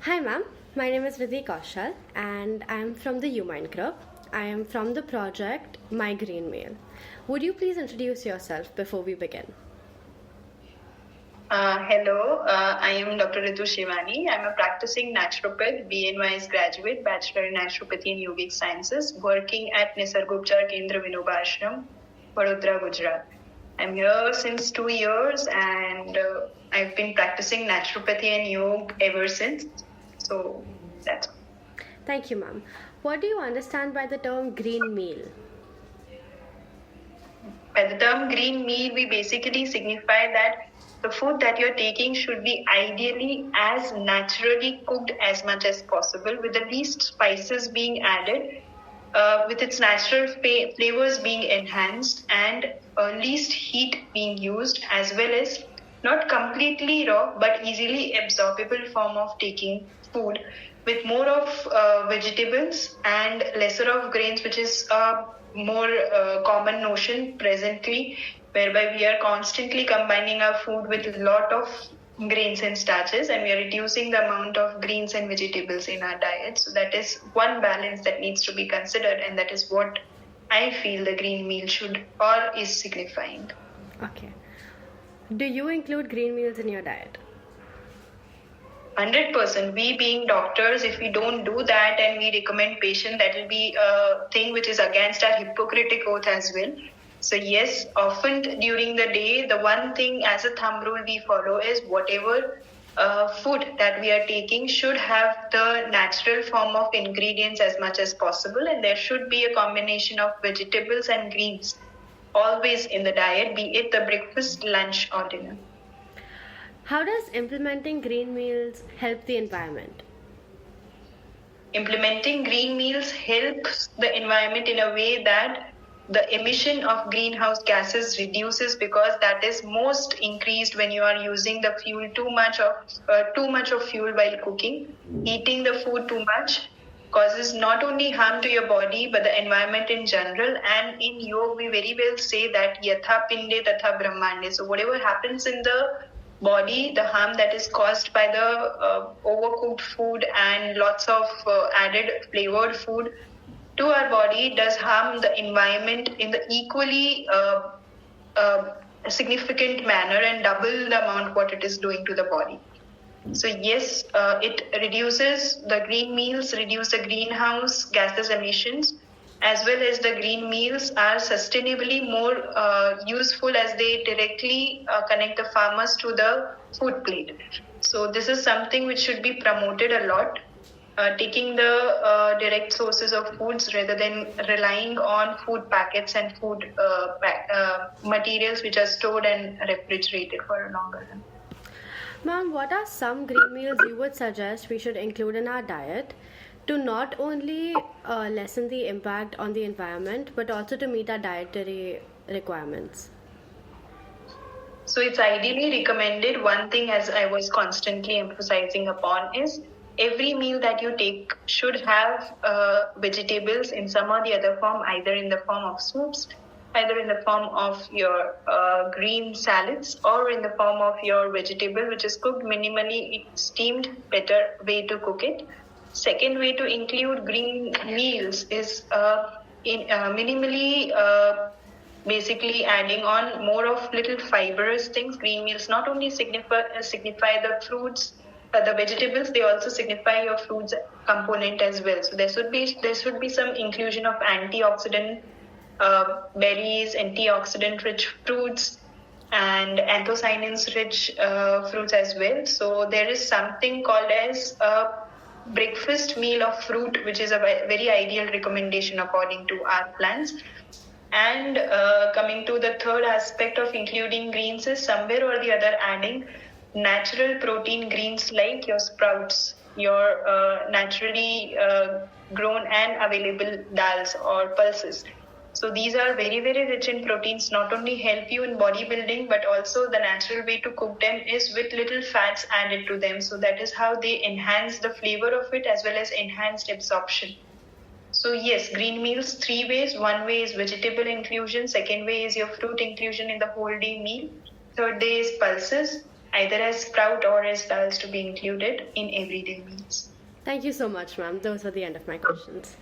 Hi, ma'am. My name is Vidhi Kaushal, and I am from the UMind group. I am from the project My Green Meal. Would you please introduce yourself before we begin? Hello, I am Dr. Ritu Shivani. I'm a practicing naturopath, BNYS graduate, Bachelor in Naturopathy and Yogic Sciences, working at Nisargopchar Kendra Vinoba Ashram, Vadodara, Gujarat. I'm here since 2 years and I've been practicing naturopathy and yoga ever since. So that's all. Thank you, ma'am. What do you understand by the term green meal? By the term green meal, we basically signify that the food that you're taking should be ideally as naturally cooked as much as possible, with the least spices being added, with its natural flavors being enhanced, and least heat being used, as well as not completely raw but easily absorbable form of taking food, with more of vegetables and lesser of grains, which is more common notion presently, whereby we are constantly combining our food with a lot of grains and starches, and we are reducing the amount of greens and vegetables in our diet. So that is one balance that needs to be considered, and that is what I feel the green meal should or is signifying. Okay. Do you include green meals in your diet? 100%. We being doctors, if we don't do that and we recommend patient, that will be a thing which is against our Hippocratic oath as well. So yes, often during the day, the one thing as a thumb rule we follow is whatever food that we are taking should have the natural form of ingredients as much as possible, and there should be a combination of vegetables and greens always in the diet, be it the breakfast, lunch, or dinner. How does implementing green meals help the environment? Implementing green meals helps the environment in a way that the emission of greenhouse gases reduces, because that is most increased when you are using the fuel too much of fuel while cooking. Eating the food too much causes not only harm to your body but the environment in general. And in yoga we very well say that yatha pinde tatha brahmande. So whatever happens in the body, the harm that is caused by the overcooked food and lots of added flavored food to our body does harm the environment in the equally significant manner and double the amount what it is doing to the body. So yes, it reduces the green meals, reduce the greenhouse gases emissions, as well as the green meals are sustainably more useful as they directly connect the farmers to the food plate. So this is something which should be promoted a lot, taking the direct sources of foods rather than relying on food packets and food materials which are stored and refrigerated for a longer time. Ma'am, what are some green meals you would suggest we should include in our diet to not only lessen the impact on the environment but also to meet our dietary requirements? So it's ideally recommended. One thing, as I was constantly emphasizing upon, is every meal that you take should have vegetables in some or the other form, either in the form of soups, either in the form of your green salads, or in the form of your vegetable which is cooked minimally. It's steamed, better way to cook it. Second way to include green meals is minimally basically adding on more of little fibrous things. Green meals not only signify the fruits, the vegetables, they also signify your fruits component as well. So there should be some inclusion of antioxidant berries, antioxidant rich fruits, and anthocyanins rich fruits as well. So there is something called as a breakfast meal of fruit, which is a very ideal recommendation according to our plans. And coming to the third aspect of including greens is somewhere or the other adding natural protein greens like your sprouts, your naturally grown and available dals or pulses. So these are very, very rich in proteins, not only help you in bodybuilding, but also the natural way to cook them is with little fats added to them. So that is how they enhance the flavor of it as well as enhanced absorption. So yes, green meals, three ways. One way is vegetable inclusion. Second way is your fruit inclusion in the whole day meal. Third day is pulses. either as sprout or as dals to be included in everyday meals. Thank you so much, ma'am. Those were the end of my questions.